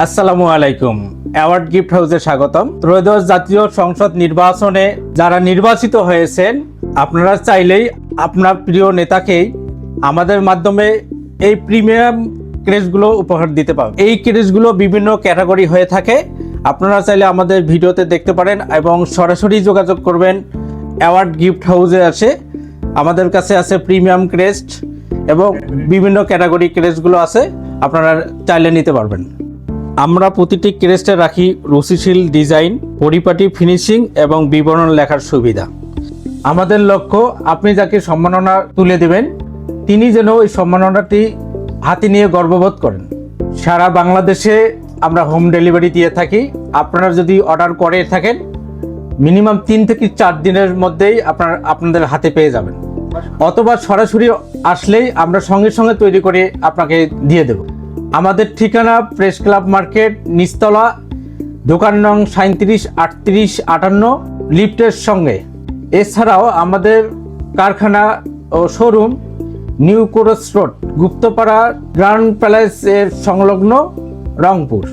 আসসালামু আলাইকুম। Award gift হাউসে স্বাগতম। ত্রয়োদশ জাতীয় সংসদ নির্বাচনে যারা নির্বাচিত হয়েছেন, আপনারা চাইলেই আপনার প্রিয় নেতাকেই আমাদের মাধ্যমে এই প্রিমিয়াম ক্রেজগুলো উপহার দিতে পারবেন। এই ক্রেজগুলো বিভিন্ন ক্যাটাগরি হয়ে থাকে। আপনারা চাইলে আমাদের ভিডিওতে দেখতে পারেন এবং সরাসরি যোগাযোগ করবেন অ্যাওয়ার্ড গিফট হাউসে। আমাদের কাছে আছে প্রিমিয়াম ক্রেস্ট এবং বিভিন্ন ক্যাটাগরি ক্রেজগুলো আছে, আপনারা চাইলে নিতে পারবেন। আমরা প্রতিটি ক্রেস্টে রাখি রুচিশীল ডিজাইন, পরিপাটি ফিনিশিং এবং বিবরণ লেখার সুবিধা। আমাদের লক্ষ্য আপনি যাকে সম্মাননা তুলে দেবেন তিনি যেন ওই সম্মাননাটি হাতে নিয়ে গর্ববোধ করেন। সারা বাংলাদেশে আমরা হোম ডেলিভারি দিয়ে থাকি। আপনারা যদি অর্ডার করে থাকেন মিনিমাম 3 থেকে 4 দিনের মধ্যেই আপনাদের হাতে পেয়ে যাবেন, অথবা সরাসরি আসলেই আমরা সঙ্গে সঙ্গে তৈরি করে আপনাকে দিয়ে দেব। আমাদের ঠিকানা প্রেস ক্লাব মার্কেট, নিচতলা, দোকান নং 37, 38, 58, লিফটের সঙ্গে। এছাড়াও আমাদের কারখানা ও শোরুম নিউ কোরস রোড, গুপ্তপাড়া গ্রান্ড প্যালেস এর সংলগ্ন, রংপুর।